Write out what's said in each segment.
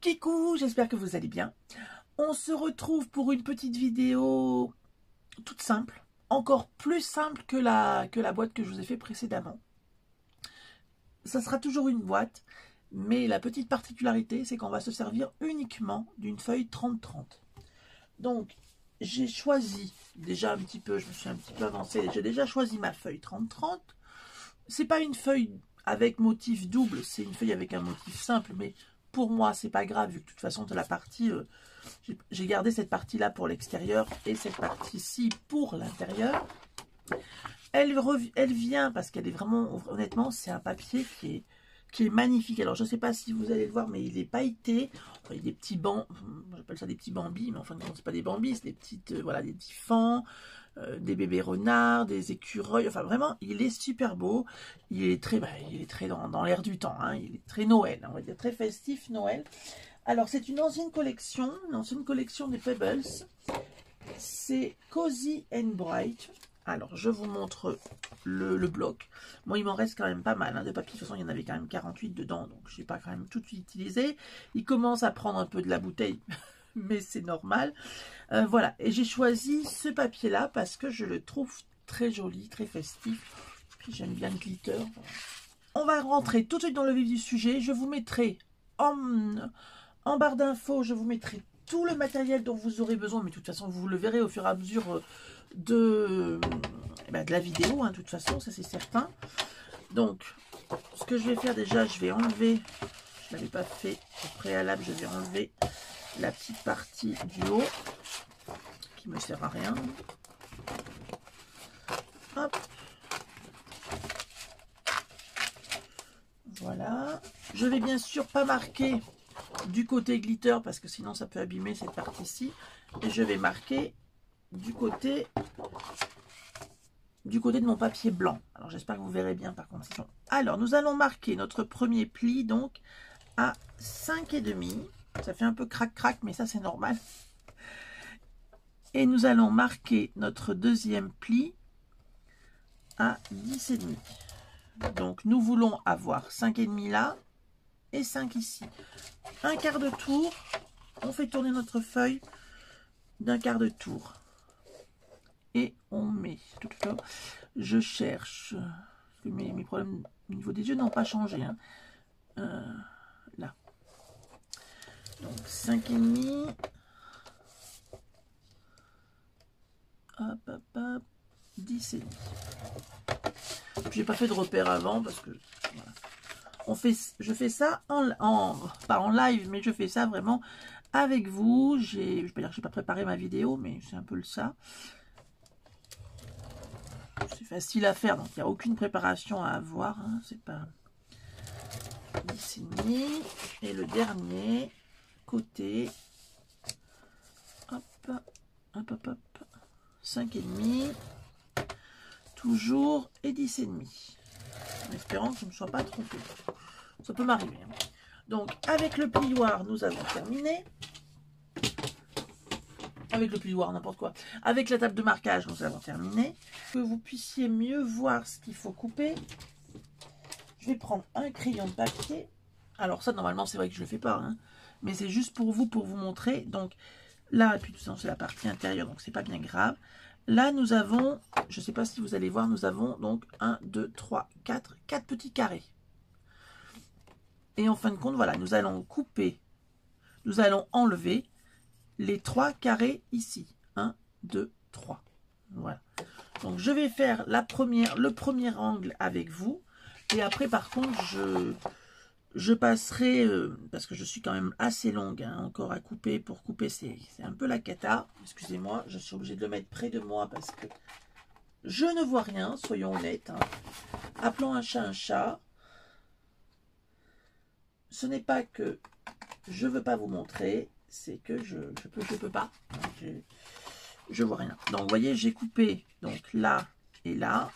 Kikou, j'espère que vous allez bien. On se retrouve pour une petite vidéo toute simple, encore plus simple que la boîte que je vous ai fait précédemment. Ça sera toujours une boîte, mais la petite particularité, c'est qu'on va se servir uniquement d'une feuille 30-30. Donc, j'ai choisi, déjà un petit peu, je me suis un petit peu avancée, j'ai déjà choisi ma feuille 30-30. C'est pas une feuille avec motif double, c'est une feuille avec un motif simple, mais pour moi, c'est pas grave, vu que de toute façon, de la partie, j'ai gardé cette partie-là pour l'extérieur et cette partie-ci pour l'intérieur. Elle vient parce qu'elle est vraiment, honnêtement, c'est un papier qui est magnifique. Alors, je ne sais pas si vous allez le voir, mais il est pailleté. Enfin, il y a des petits bancs, j'appelle ça des petits bambis, mais enfin, non, c'est pas des bambis, c'est des petites, voilà, des petits fans, des bébés renards, des écureuils. Enfin, vraiment, il est super beau. Il est très dans l'air du temps. Hein. Il est très Noël, on va dire, très festif Noël. Alors, c'est une ancienne collection des Pebbles. C'est Cozy and Bright. Alors, je vous montre le bloc. Bon, il m'en reste quand même pas mal hein, de papier. De toute façon, il y en avait quand même 48 dedans. Donc, je n'ai pas quand même tout utilisé. Il commence à prendre un peu de la bouteille, mais c'est normal. Voilà. Et j'ai choisi ce papier-là parce que je le trouve très joli, très festif. Puis, j'aime bien le glitter. On va rentrer tout de suite dans le vif du sujet. Je vous mettrai en barre d'infos, je vous mettrai tout le matériel dont vous aurez besoin. Mais de toute façon, vous le verrez au fur et à mesure de la vidéo, hein, de toute façon, ça c'est certain. Donc, ce que je vais faire déjà, je vais enlever, je ne l'avais pas fait au préalable, je vais enlever la petite partie du haut qui me sert à rien. Hop. Voilà. Je vais bien sûr pas marquer du côté glitter parce que sinon ça peut abîmer cette partie-ci. Et je vais marquer du côté de mon papier blanc. Alors j'espère que vous verrez bien par contre. Alors nous allons marquer notre premier pli donc à 5,5. Ça fait un peu crac-crac, mais ça c'est normal. Et nous allons marquer notre deuxième pli à 10,5. Donc nous voulons avoir 5,5 là et 5 ici. Un quart de tour. On fait tourner notre feuille d'un quart de tour. Et on met, je cherche, parce que mes problèmes au niveau des yeux n'ont pas changé. Hein. Là. Donc 5,5. Hop, hop, hop. 10,5. J'ai pas fait de repère avant parce que voilà. Je fais ça pas en live, mais je fais ça vraiment avec vous. Je vais pas dire que j'ai pas préparé ma vidéo, mais c'est un peu ça. C'est facile à faire, donc il n'y a aucune préparation à avoir. Hein, c'est pas 10,5. Et le dernier côté, hop, hop, hop, hop, 5,5. Toujours et 10,5. En espérant que je ne me sois pas trompée. Ça peut m'arriver. Hein. Donc, avec le plioir, nous avons terminé. Avec le plioir, n'importe quoi. Avec la table de marquage, nous avons terminé. Que vous puissiez mieux voir ce qu'il faut couper, je vais prendre un crayon de papier. Alors ça, normalement, c'est vrai que je ne le fais pas. Hein, mais c'est juste pour vous montrer. Donc là, et puis tout ça, c'est la partie intérieure, donc c'est pas bien grave. Là, nous avons, je ne sais pas si vous allez voir, nous avons donc 1, 2, 3, 4 petits carrés. Et en fin de compte, voilà, nous allons couper, nous allons enlever les 3 carrés ici. 1, 2, 3. Voilà. Donc, je vais faire le premier angle avec vous. Et après, par contre, je passerai, parce que je suis quand même assez longue hein, encore à couper. Pour couper, c'est un peu la cata. Excusez-moi, je suis obligée de le mettre près de moi parce que je ne vois rien, soyons honnêtes. Hein. Appelons un chat un chat. Ce n'est pas que je ne veux pas vous montrer, c'est que je peux pas. Je vois rien. Donc, vous voyez, j'ai coupé donc là et là.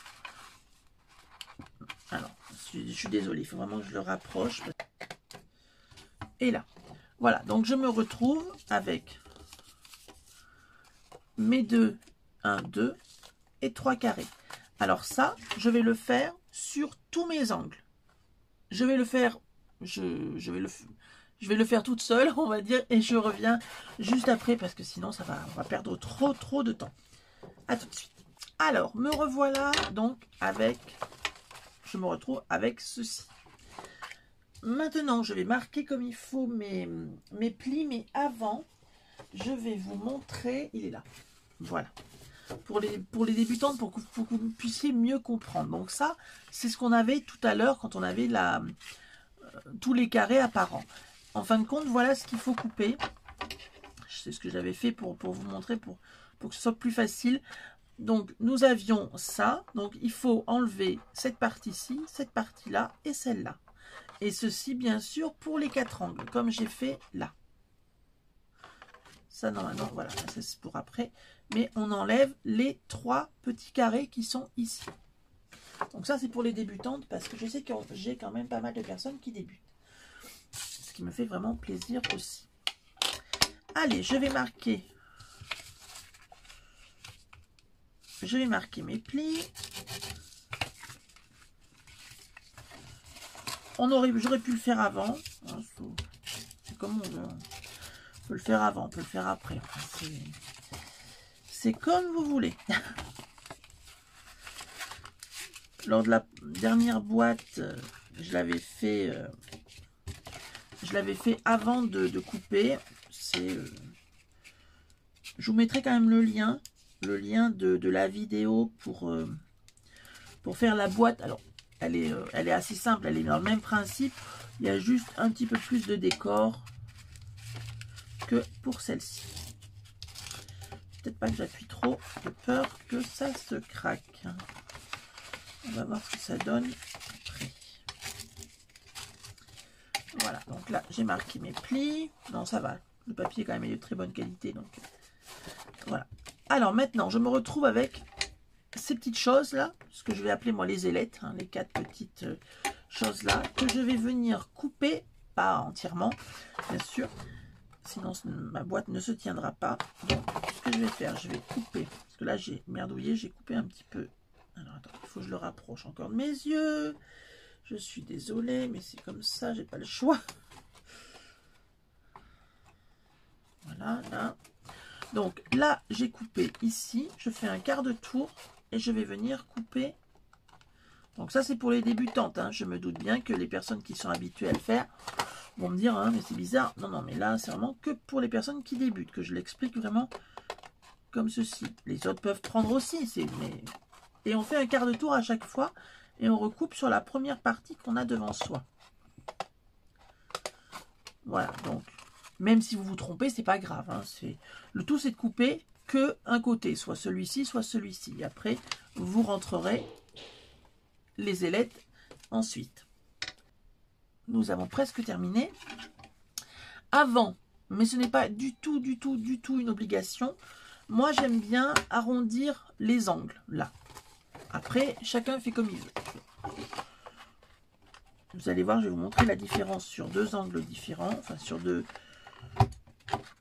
Alors, je suis désolée, il faut vraiment que je le rapproche. Et là. Voilà, donc je me retrouve avec mes 2, 1, 2 et 3 carrés. Alors ça, je vais le faire sur tous mes angles. Je vais le faire, Je vais le faire toute seule, on va dire, et je reviens juste après parce que sinon on va perdre trop de temps. À tout de suite. Alors, me revoilà donc avec, je me retrouve avec ceci. Maintenant, je vais marquer comme il faut mes plis, mais avant, je vais vous montrer, il est là, voilà. Pour les débutantes, pour que vous puissiez mieux comprendre. Donc ça, c'est ce qu'on avait tout à l'heure quand on avait tous les carrés apparents. En fin de compte, voilà ce qu'il faut couper. C'est ce que j'avais fait pour vous montrer, pour que ce soit plus facile. Donc, nous avions ça. Donc, il faut enlever cette partie-ci, cette partie-là et celle-là. Et ceci, bien sûr, pour les 4 angles, comme j'ai fait là. Ça, normalement, voilà, ça c'est pour après. Mais on enlève les 3 petits carrés qui sont ici. Donc ça, c'est pour les débutantes, parce que je sais que j'ai quand même pas mal de personnes qui débutent. Ce qui me fait vraiment plaisir aussi. Allez, je vais marquer mes plis. J'aurais pu le faire avant. C'est comme on veut. On peut le faire avant, on peut le faire après. C'est comme vous voulez. Lors de la dernière boîte, je l'avais fait avant de couper. Je vous mettrai quand même le lien de la vidéo pour faire la boîte. Alors, elle est assez simple, elle est dans le même principe. Il y a juste un petit peu plus de décor que pour celle-ci. Peut-être pas que j'appuie trop, j'ai peur que ça se craque. On va voir ce que ça donne après. Voilà, donc là j'ai marqué mes plis. Non, ça va, le papier quand même est de très bonne qualité, donc voilà. Alors maintenant, je me retrouve avec ces petites choses là, ce que je vais appeler moi les ailettes, hein, les 4 petites choses là, que je vais venir couper, pas entièrement, bien sûr, sinon ma boîte ne se tiendra pas. Donc ce que je vais faire, je vais couper, parce que là j'ai merdouillé, j'ai coupé un petit peu. Alors attends, il faut que je le rapproche encore de mes yeux. Je suis désolée, mais c'est comme ça, j'ai pas le choix. Voilà, là. Donc là, j'ai coupé ici, je fais un quart de tour et je vais venir couper. Donc ça, c'est pour les débutantes, hein. Je me doute bien que les personnes qui sont habituées à le faire vont me dire, hein, mais c'est bizarre. Non, non, mais là, c'est vraiment que pour les personnes qui débutent, que je l'explique vraiment comme ceci. Les autres peuvent prendre aussi, et on fait un quart de tour à chaque fois et on recoupe sur la première partie qu'on a devant soi. Voilà, donc même si vous vous trompez, c'est pas grave, hein. Le tout, c'est de couper que un côté, soit celui-ci, soit celui-ci. Et après, vous rentrerez les ailettes ensuite. Nous avons presque terminé. Avant, mais ce n'est pas du tout une obligation. Moi, j'aime bien arrondir les angles, là. Après, chacun fait comme il veut. Vous allez voir, je vais vous montrer la différence sur 2 angles différents. Enfin, sur 2...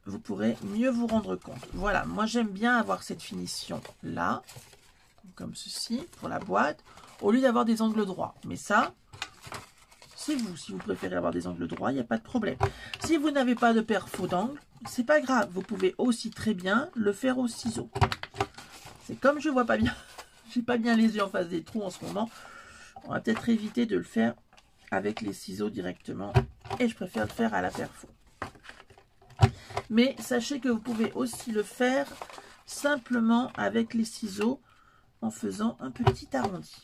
Vous pourrez mieux vous rendre compte. Voilà, moi, j'aime bien avoir cette finition-là. Comme ceci, pour la boîte. Au lieu d'avoir des angles droits. Mais ça, c'est vous. Si vous préférez avoir des angles droits, il n'y a pas de problème. Si vous n'avez pas de perfo d'angle, c'est pas grave. Vous pouvez aussi très bien le faire au ciseau. C'est comme je vois pas bien. J'ai pas bien les yeux en face des trous en ce moment. On va peut-être éviter de le faire avec les ciseaux directement. Et je préfère le faire à la perfo. Mais sachez que vous pouvez aussi le faire simplement avec les ciseaux en faisant un petit arrondi.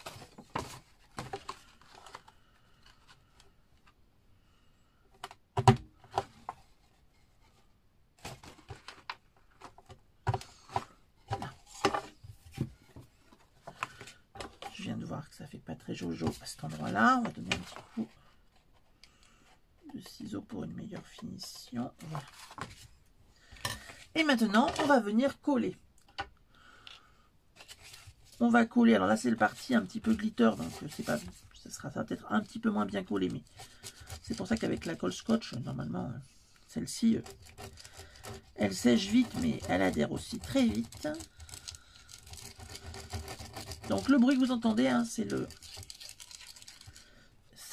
Je viens de voir que ça fait pas très jojo à cet endroit-là. On va donner un petit coup de ciseaux pour une meilleure finition. Voilà. Et maintenant, on va venir coller. On va coller. Alors là, c'est le parti un petit peu glitter, donc c'est pas, ça va peut-être un petit peu moins bien collé, mais c'est pour ça qu'avec la colle scotch, normalement, celle-ci, elle sèche vite, mais elle adhère aussi très vite. Donc le bruit que vous entendez, hein, c'est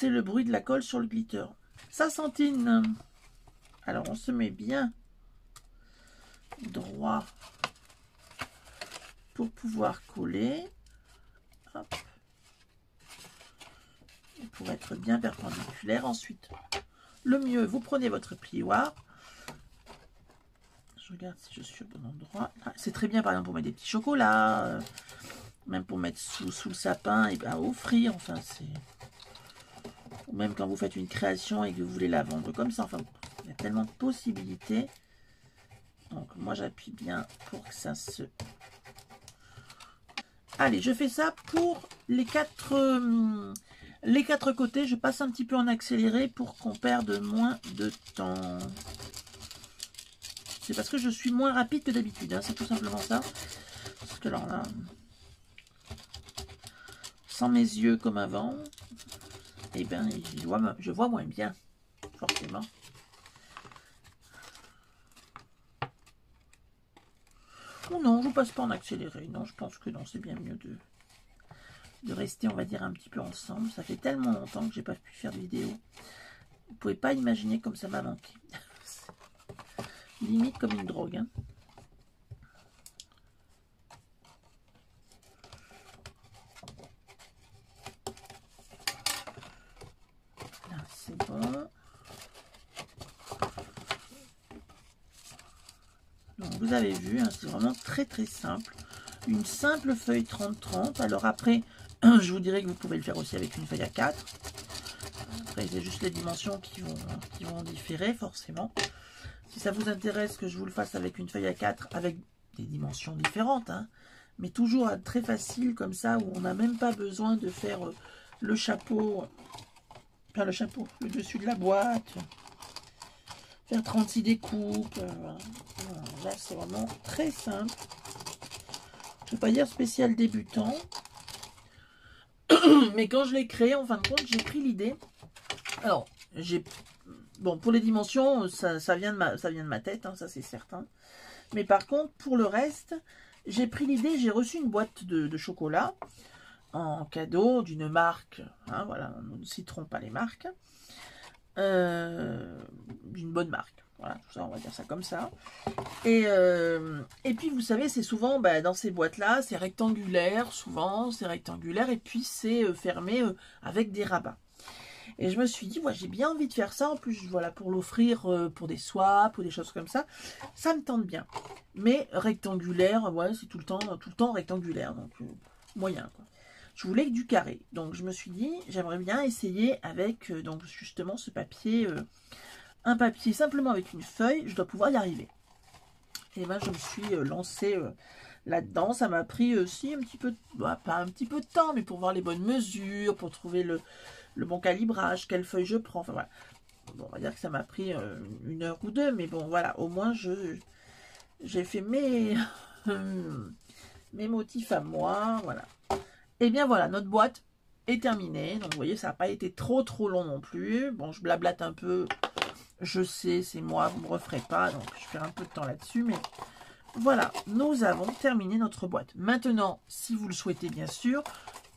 le bruit de la colle sur le glitter. Ça, Santine, Alors, on se met bien droit pour pouvoir coller. Hop. Et pour être bien perpendiculaire. Ensuite, le mieux, vous prenez votre plioir. Je regarde si je suis au bon endroit. Ah, c'est très bien, par exemple, pour mettre des petits chocolats. Même pour mettre sous le sapin et ben, offrir. Enfin, c'est... Ou même quand vous faites une création et que vous voulez la vendre comme ça. Enfin, il y a tellement de possibilités. Donc, moi, j'appuie bien pour que ça se... Allez, je fais ça pour les quatre côtés. Je passe un petit peu en accéléré pour qu'on perde moins de temps. C'est parce que je suis moins rapide que d'habitude. Hein, c'est tout simplement ça. Parce que alors là, sans mes yeux comme avant, eh bien, je vois moins bien, forcément. Ou non, je ne passe pas en accéléré. Non, je pense que non, c'est bien mieux de rester, on va dire, un petit peu ensemble. Ça fait tellement longtemps que j'ai pas pu faire de vidéo. Vous ne pouvez pas imaginer comme ça m'a manqué. Limite comme une drogue. Hein. Là, c'est bon. Donc, vous avez vu, hein, c'est vraiment très très simple. Une simple feuille 30-30. Alors après, je vous dirais que vous pouvez le faire aussi avec une feuille à 4. Après, c'est juste les dimensions qui vont différer forcément. Si ça vous intéresse que je vous le fasse avec une feuille à 4 avec des dimensions différentes, hein, mais toujours très facile comme ça, où on n'a même pas besoin de faire le chapeau, enfin le dessus de la boîte, faire 36 découpes. Là, c'est vraiment très simple. Je ne vais pas dire spécial débutant, mais quand je l'ai créé, en fin de compte, j'ai pris l'idée. Alors, bon, pour les dimensions, ça vient de ma tête, hein, ça c'est certain. Mais par contre, pour le reste, j'ai pris l'idée, j'ai reçu une boîte de chocolat en cadeau d'une marque. Hein, voilà, nous ne citerons pas les marques. D'une bonne marque. Voilà, tout ça, on va dire ça comme ça. Et puis, vous savez, c'est souvent, dans ces boîtes-là, c'est rectangulaire, souvent, c'est rectangulaire, et puis c'est fermé avec des rabats. Et je me suis dit, j'ai bien envie de faire ça. En plus, voilà, pour l'offrir pour des swaps ou des choses comme ça, ça me tente bien. Mais rectangulaire, ouais, c'est tout le temps rectangulaire, donc moyen, quoi. Je voulais que du carré. Donc, je me suis dit, j'aimerais bien essayer avec, donc justement, ce papier, un papier simplement avec une feuille, je dois pouvoir y arriver. Et ben, je me suis lancée là-dedans. Ça m'a pris aussi un petit peu, pas un petit peu de temps, mais pour voir les bonnes mesures, pour trouver le bon calibrage, quelle feuille je prends, enfin voilà. Bon, on va dire que ça m'a pris 1 heure ou 2, mais bon, voilà, au moins j'ai fait mes motifs à moi, voilà. Et bien voilà, notre boîte est terminée, donc vous voyez, ça n'a pas été trop long non plus. Bon, je blablate un peu, je sais, c'est moi, vous ne me referez pas, donc je perds un peu de temps là-dessus, mais voilà, nous avons terminé notre boîte. Maintenant, si vous le souhaitez, bien sûr,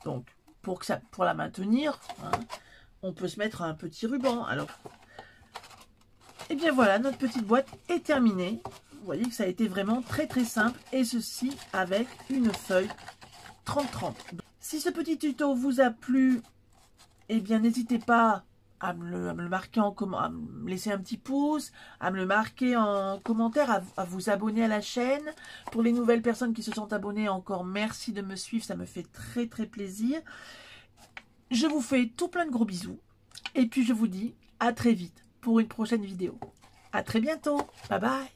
donc pour la maintenir, hein, on peut se mettre un petit ruban. Alors, et bien voilà, notre petite boîte est terminée. Vous voyez que ça a été vraiment très simple, et ceci avec une feuille 30-30. Si ce petit tuto vous a plu, eh bien n'hésitez pas à me le marquer à me laisser un petit pouce, à me le marquer en commentaire, à vous abonner à la chaîne. Pour les nouvelles personnes qui se sont abonnées, encore merci de me suivre, ça me fait très plaisir. Je vous fais tout plein de gros bisous, et puis je vous dis à très vite pour une prochaine vidéo. À très bientôt, bye bye.